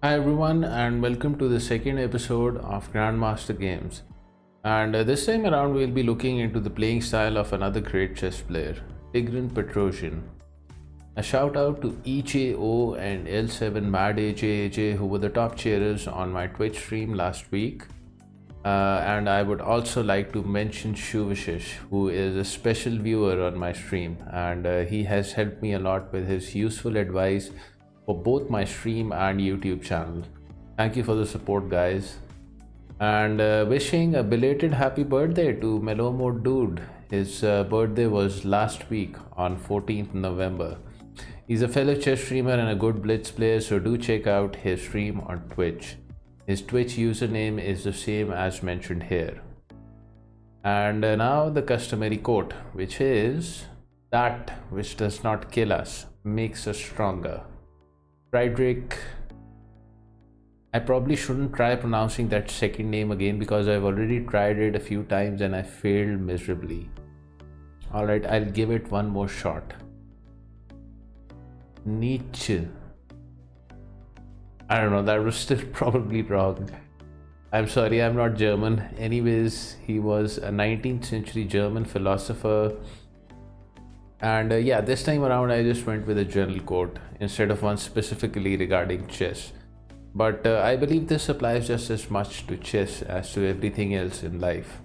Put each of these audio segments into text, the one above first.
Hi everyone and welcome to the second episode of Grandmaster Games. And this time around we'll be looking into the playing style of another great chess player, Tigran Petrosian. A shout out to eeejayoh and L7 Mad AJ who were the top cheerers on my Twitch stream last week. And I would also like to mention Shuvashish, who is a special viewer on my stream, and he has helped me a lot with his useful advice for both my stream and YouTube channel. Thank you for the support, guys. And wishing a belated happy birthday to Melomo Dude. His birthday was last week on 14th November. He's a fellow chess streamer and a good blitz player, so do check out his stream on Twitch. His Twitch username is the same as mentioned here. And now the customary quote, which is, "That which does not kill us makes us stronger." Friedrich, I probably shouldn't try pronouncing that second name again because I've already tried it a few times and I failed miserably. Alright, I'll give it one more shot. Nietzsche. I don't know, that was still probably wrong. I'm sorry, I'm not German. Anyways, he was a 19th century German philosopher. And yeah, this time around I just went with a general quote instead of one specifically regarding chess. But I believe this applies just as much to chess as to everything else in life.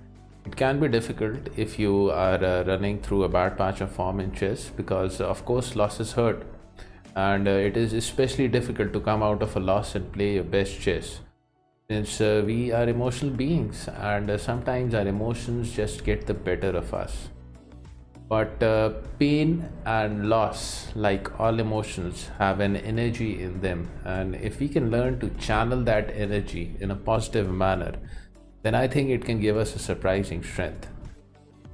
It can be difficult if you are running through a bad patch of form in chess because of course losses hurt. And it is especially difficult to come out of a loss and play your best chess, since we are emotional beings and sometimes our emotions just get the better of us. But pain and loss, like all emotions, have an energy in them, and if we can learn to channel that energy in a positive manner, then I think it can give us a surprising strength.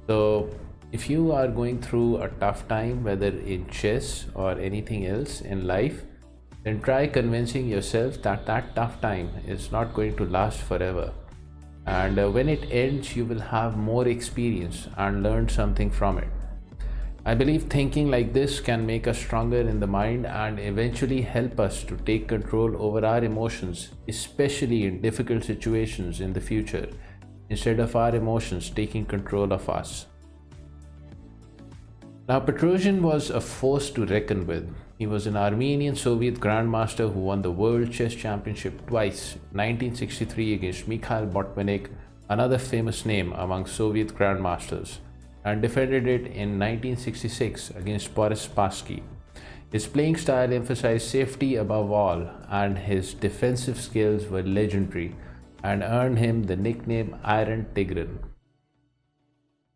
So if you are going through a tough time, whether in chess or anything else in life, then try convincing yourself that that tough time is not going to last forever. And when it ends, you will have more experience and learn something from it. I believe thinking like this can make us stronger in the mind and eventually help us to take control over our emotions, especially in difficult situations in the future, instead of our emotions taking control of us. Now, Petrosian was a force to reckon with. He was an Armenian Soviet grandmaster who won the World Chess Championship twice, 1963 against Mikhail Botvinnik, another famous name among Soviet grandmasters, and defended it in 1966 against Boris Spassky. His playing style emphasized safety above all, and his defensive skills were legendary and earned him the nickname Iron Tigran.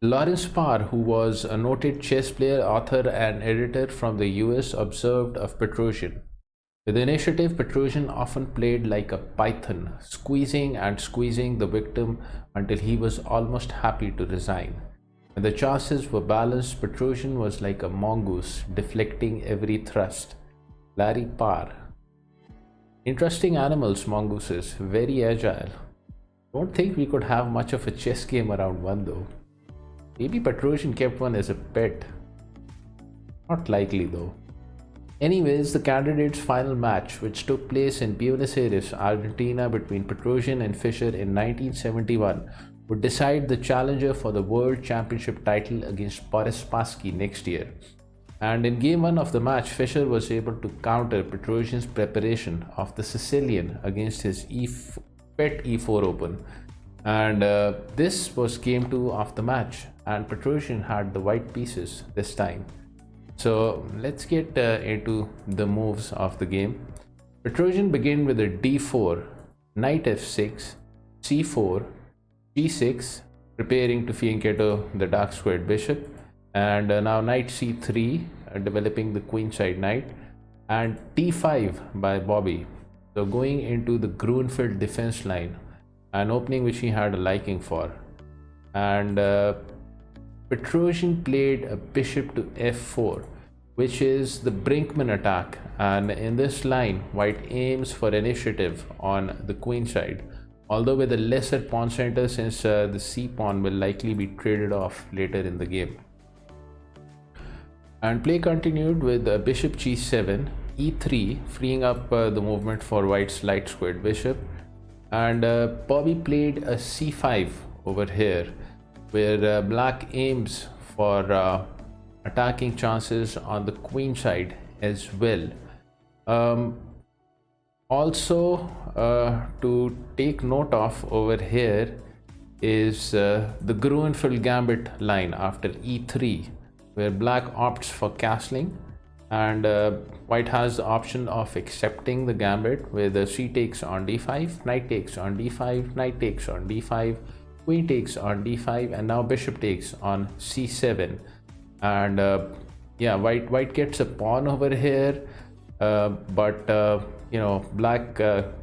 Lawrence Parr, who was a noted chess player, author, and editor from the US, observed of Petrosian, "With initiative, Petrosian often played like a python, squeezing and squeezing the victim until he was almost happy to resign. When the chances were balanced, Petrosian was like a mongoose, deflecting every thrust." Larry Parr. Interesting animals, mongooses, very agile. Don't think we could have much of a chess game around one though. Maybe Petrosian kept one as a pet. Not likely though. Anyways, the candidates' final match, which took place in Buenos Aires, Argentina, between Petrosian and Fischer in 1971, would decide the challenger for the World Championship title against Boris Spassky next year. And in game 1 of the match, Fischer was able to counter Petrosian's preparation of the Sicilian against his pet e4 open. And this was game 2 of the match, and Petrosian had the white pieces this time. So let's get into the moves of the game. Petrosian began with a d4, knight f6, c4, g6, preparing to fianchetto the dark squared bishop, and now knight c3, developing the queenside knight, and d5 by Bobby, so going into the Gruenfeld defense line, an opening which he had a liking for. And Petrosian played a bishop to f4, which is the Brinckmann attack, and in this line white aims for initiative on the queen side, although with a lesser pawn center, since the c pawn will likely be traded off later in the game. And play continued with bishop g7, e3, freeing up the movement for white's light squared bishop. And Bobby played a c5 over here, where black aims for attacking chances on the queen side as well. Also to take note of over here is the Gruenfeld gambit line after e3, where black opts for castling, and white has the option of accepting the gambit with the c takes on d5, knight takes on d5, knight takes on d5, queen takes on d5, and now bishop takes on c7. And yeah, white gets a pawn over here, but you know, black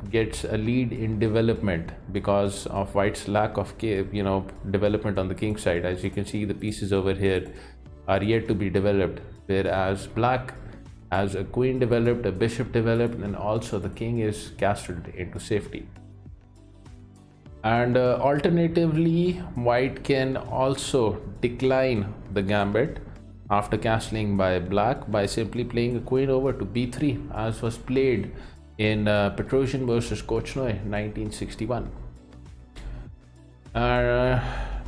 gets a lead in development because of white's lack of development on the king side. As you can see, the pieces over here are yet to be developed, whereas black has a queen developed, a bishop developed, and also the king is castled into safety. And alternatively, white can also decline the gambit after castling by black by simply playing a queen over to b3, as was played in Petrosian versus Korchnoi 1961.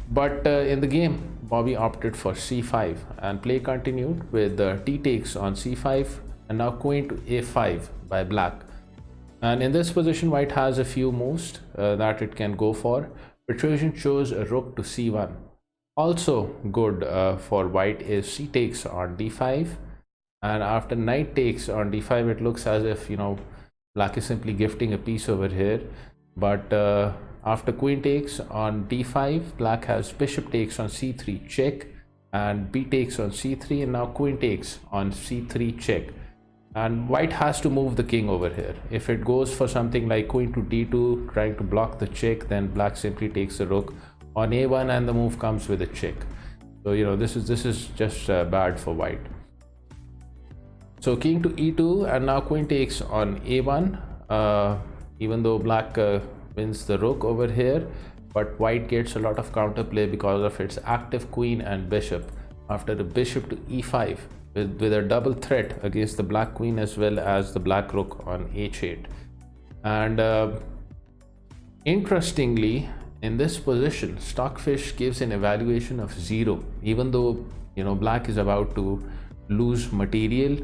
But in the game, Bobby opted for c5, and play continued with t takes on c5, and now queen to a5 by black. And in this position, white has a few moves that it can go for. Petrosian chose a rook to c1. Also good for white is c takes on d5, and after knight takes on d5, it looks as if, you know, black is simply gifting a piece over here. But after queen takes on d5, black has bishop takes on c3 check, and b takes on c3, and now queen takes on c3 check. And white has to move the king over here. If it goes for something like queen to d2, trying to block the check, then black simply takes the rook on a1, and the move comes with a check. So, you know, this is just bad for white. So king to e2, and now queen takes on a1, even though black wins the rook over here, but white gets a lot of counterplay because of its active queen and bishop after the bishop to e5, with a double threat against the black queen as well as the black rook on h8. And interestingly, in this position, Stockfish gives an evaluation of 0, even though, you know, black is about to lose material.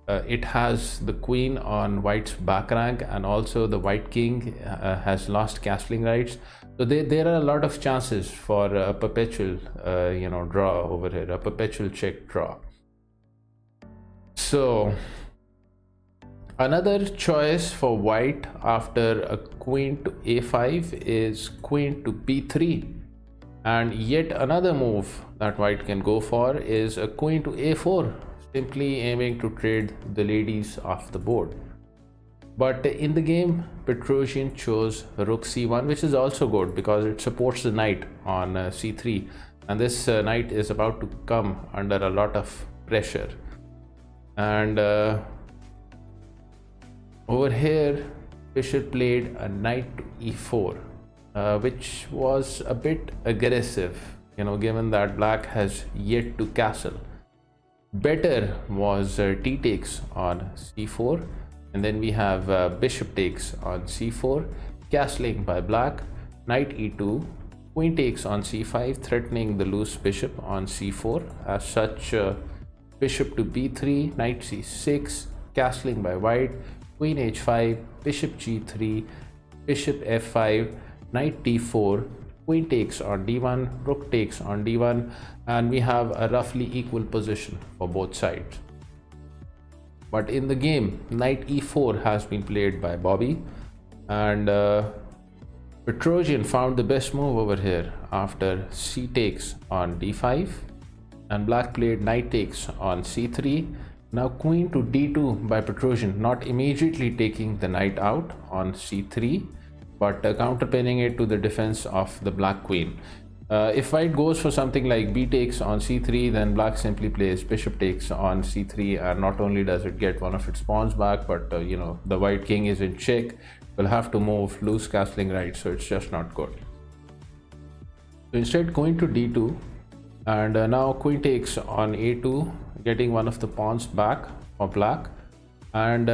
It has the queen on white's back rank, and also the white king has lost castling rights. So there are a lot of chances for a perpetual draw over here, a perpetual check draw. So another choice for white after a queen to a5 is queen to b3, and yet another move that white can go for is a queen to a4, simply aiming to trade the ladies off the board. But in the game, Petrosian chose rook c1, which is also good because it supports the knight on c3, and this knight is about to come under a lot of pressure. And over here, Fischer played a knight to e4, which was a bit aggressive, you know, given that black has yet to castle. Better was t takes on c4, and then we have bishop takes on c4, castling by black, knight e2, queen takes on c5, threatening the loose bishop on c4. As such, bishop to b3, knight c6, castling by white, queen h5, bishop g3, bishop f5, knight d4, queen takes on d1, rook takes on d1, and we have a roughly equal position for both sides. But in the game, knight e4 has been played by Bobby, and Petrosian found the best move over here after c takes on d5, and black played knight takes on c3. Now queen to d2 by Petrosian, not immediately taking the knight out on c3, but counterpinning it to the defense of the black queen. If white goes for something like b takes on c3, then black simply plays bishop takes on c3, and not only does it get one of its pawns back, but the white king is in check, will have to move, lose castling rights, so it's just not good. So instead, queen to d2, and now queen takes on a2, getting one of the pawns back, for black. And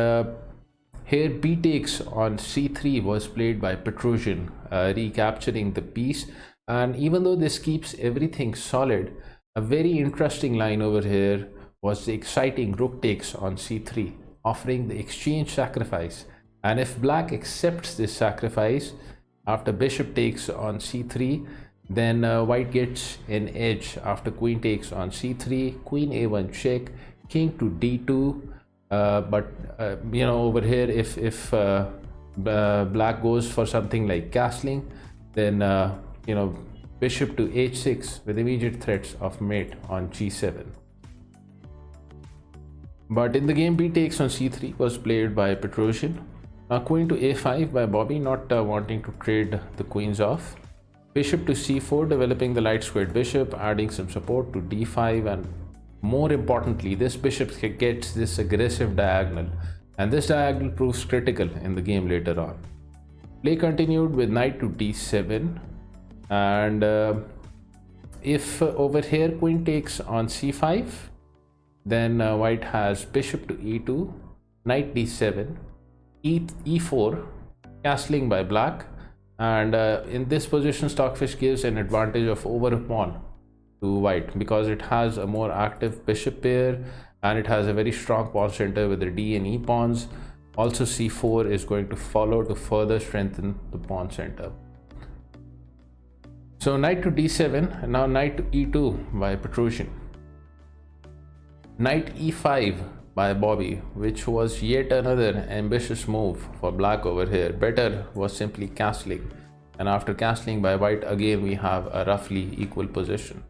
here b takes on c3 was played by Petrosian, recapturing the piece. And even though this keeps everything solid, a very interesting line over here was the exciting rook takes on c3, offering the exchange sacrifice. And if black accepts this sacrifice after bishop takes on c3, then white gets an edge after queen takes on c3, queen a1 check, king to d2. But you know, over here, if black goes for something like castling, then you know, bishop to h6 with immediate threats of mate on g7. But in the game, b takes on c3 was played by Petrosian. Now queen to a5 by Bobby, not wanting to trade the queens off. Bishop to c4, developing the light squared bishop, adding some support to d5, and more importantly, this bishop gets this aggressive diagonal, and this diagonal proves critical in the game later on. Play continued with knight to d7, and if over here queen takes on c5, then white has bishop to e2, knight d7, e4, castling by black. And in this position, Stockfish gives an advantage of over a pawn to white because it has a more active bishop pair and it has a very strong pawn center with the d and e pawns. Also, c4 is going to follow to further strengthen the pawn center. So knight to d7, and now knight to e2 by Petrosian. Knight e5 by Bobby, which was yet another ambitious move for black over here. Better was simply castling, and after castling by white, again we have a roughly equal position.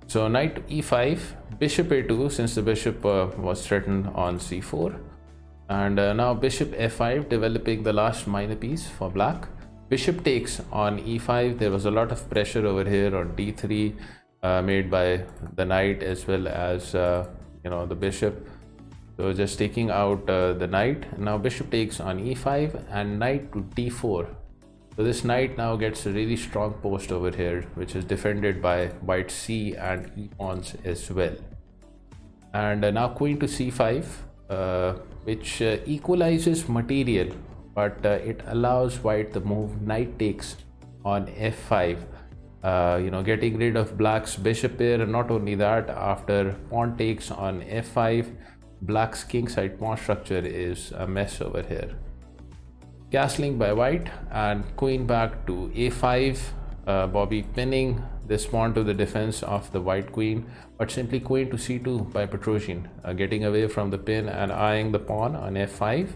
So knight to e5, bishop a2, since the bishop was threatened on c4, and now bishop f5, developing the last minor piece for black. Bishop takes on e5. There was a lot of pressure over here on d3 made by the knight as well as you know, the bishop. So just taking out the knight. Now bishop takes on e5 and knight to d4. So this knight now gets a really strong post over here, which is defended by white c and e pawns as well. And now queen to c5, which equalizes material, but it allows white the move knight takes on f5. You know, getting rid of black's bishop pair, and not only that, after pawn takes on f5, black's kingside pawn structure is a mess over here. Castling by white and queen back to a5, Bobby pinning this pawn to the defense of the white queen, but simply queen to c2 by Petrosian, getting away from the pin and eyeing the pawn on f5.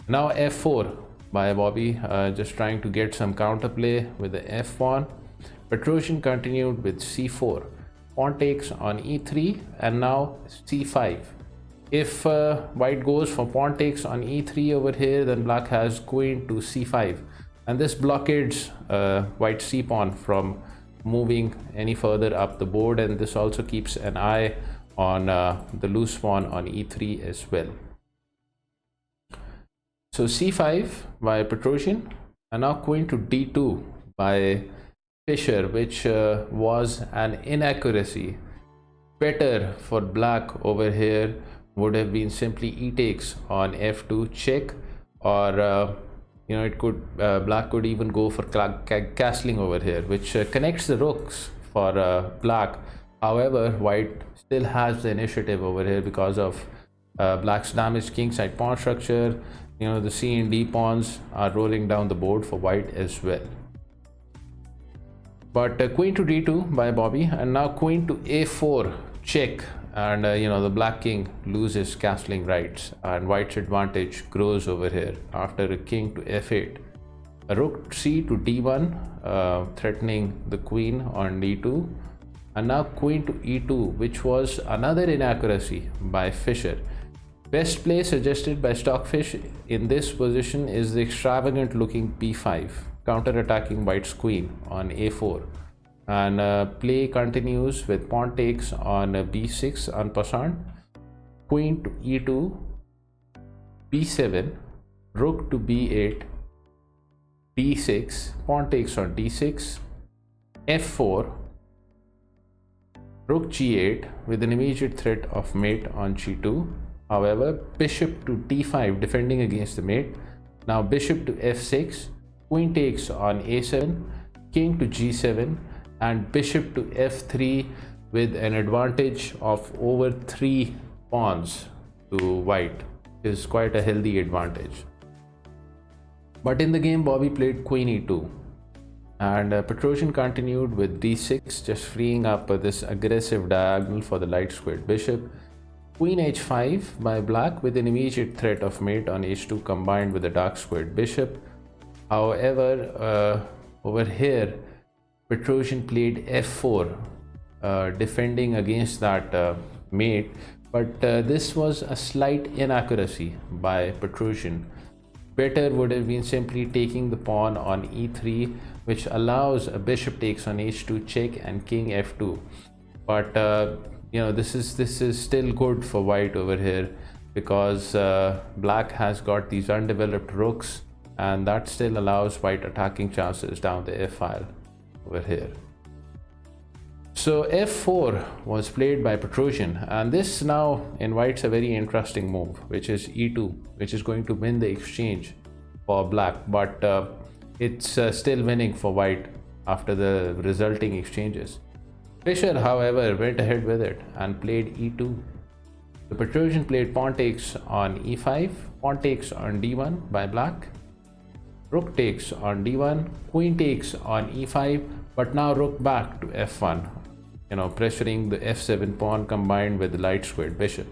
Now f4 by Bobby, just trying to get some counterplay with the f pawn. Petrosian continued with c4, pawn takes on e3, and now c5. If white goes for pawn takes on e3 over here, then black has queen to c5, and this blockades white c pawn from moving any further up the board, and this also keeps an eye on the loose pawn on e3 as well. So c5 by Petrosian, and now queen to d2 by Fischer, which was an inaccuracy. Better for black over here would have been simply e takes on f2 check, or you know, it could black could even go for castling over here, which connects the rooks for black. However, white still has the initiative over here because of black's damaged kingside pawn structure. You know, the c and d pawns are rolling down the board for white as well. But queen to d2 by Bobby, and now queen to a4 check, and you know, the black king loses castling rights and white's advantage grows over here after a king to f8. A rook c to d1, threatening the queen on d2, and now queen to e2, which was another inaccuracy by Fischer. Best play suggested by Stockfish in this position is the extravagant looking b5, counter-attacking white's queen on a4, and play continues with pawn takes on b6 en passant, queen to e2, b7, rook to b8, d6, pawn takes on d6, f4, rook g8 with an immediate threat of mate on g2, However, bishop to d5 defending against the mate. Now bishop to f6, queen takes on a7, king to g7, and bishop to f3 with an advantage of over 3 pawns to white. Is quite a healthy advantage. But in the game, Bobby played queen e2, and Petrosian continued with d6, just freeing up this aggressive diagonal for the light squared bishop. Queen h5 by black with an immediate threat of mate on h2 combined with the dark squared bishop. However, over here Petrosian played f4, defending against that mate, but this was a slight inaccuracy by Petrosian. Better would have been simply taking the pawn on e3, which allows a bishop takes on h2 check and king f2. But this is still good for white over here, because black has got these undeveloped rooks, and that still allows white attacking chances down the f file over here. So f4 was played by Petrosian, and this now invites a very interesting move, which is e2, which is going to win the exchange for black, but it's still winning for white after the resulting exchanges. Fischer, however, went ahead with it and played e2. The Petrosian played pawn takes on e5, pawn takes on d1 by black, rook takes on d1, queen takes on e5, but now rook back to f1, pressuring the f7 pawn combined with the light squared bishop.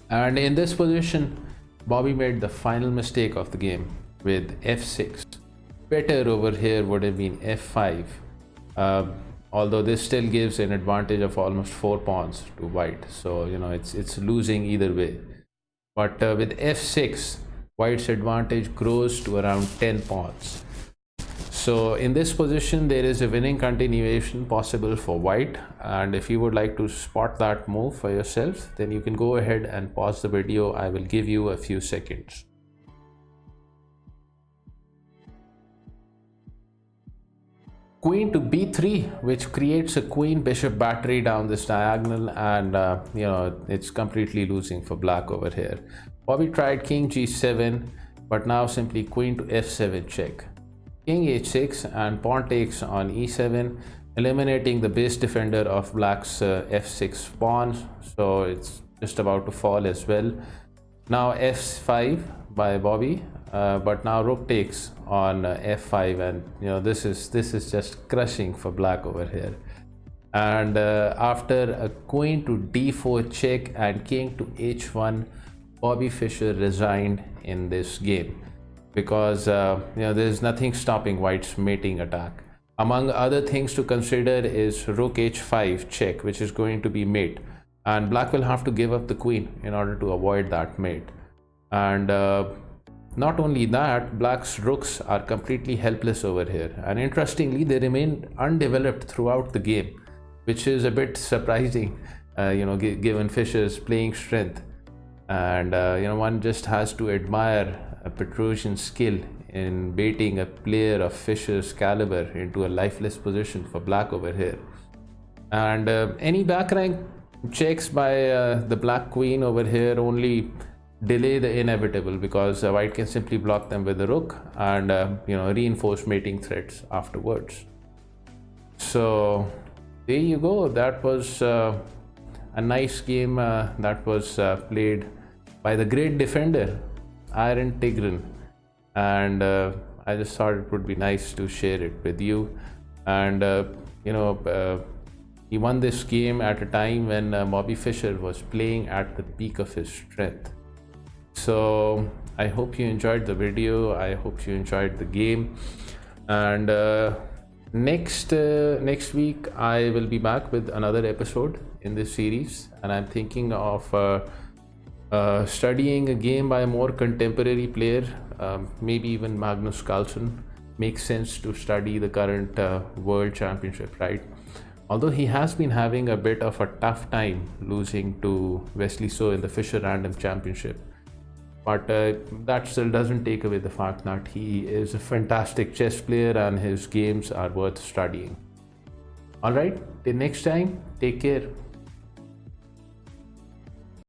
And in this position, Bobby made the final mistake of the game with f6. Better over here would have been f5, although this still gives an advantage of almost 4 pawns to white, so it's losing either way. But with f6, white's advantage grows to around 10 pawns. So in this position, there is a winning continuation possible for white, and if you would like to spot that move for yourself, then you can go ahead and pause the video. I will give you a few seconds. Queen to b3, which creates a queen bishop battery down this diagonal, and it's completely losing for black over here. Bobby tried king g7, but now simply queen to f7 check, king h6, and pawn takes on e7, eliminating the base defender of black's f6 pawns, so it's just about to fall as well. Now f5 by Bobby, but now rook takes on f5, and this is just crushing for black over here. And after a queen to d4 check and king to h1, Bobby Fischer resigned in this game, because there's nothing stopping white's mating attack. Among other things to consider is rook h5 check, which is going to be mate, and black will have to give up the queen in order to avoid that mate. And not only that, black's rooks are completely helpless over here, and interestingly they remain undeveloped throughout the game, which is a bit surprising given Fischer's playing strength. And one just has to admire Petrosian's skill in baiting a player of Fischer's caliber into a lifeless position for black over here. And any back rank checks by the black queen over here only delay the inevitable, because white can simply block them with the rook and reinforce mating threats afterwards. So there you go. That was a nice game that was played by the great defender Iron Tigran, and I just thought it would be nice to share it with you. And he won this game at a time when Bobby Fischer was playing at the peak of his strength. So I hope you enjoyed the video, I hope you enjoyed the game, and next week I will be back with another episode in this series, and I'm thinking of studying a game by a more contemporary player, maybe even Magnus Carlsen. Makes sense to study the current world championship, right? Although he has been having a bit of a tough time losing to Wesley So in the Fischer Random Championship, but that still doesn't take away the fact that he is a fantastic chess player and his games are worth studying. Alright, till next time, take care.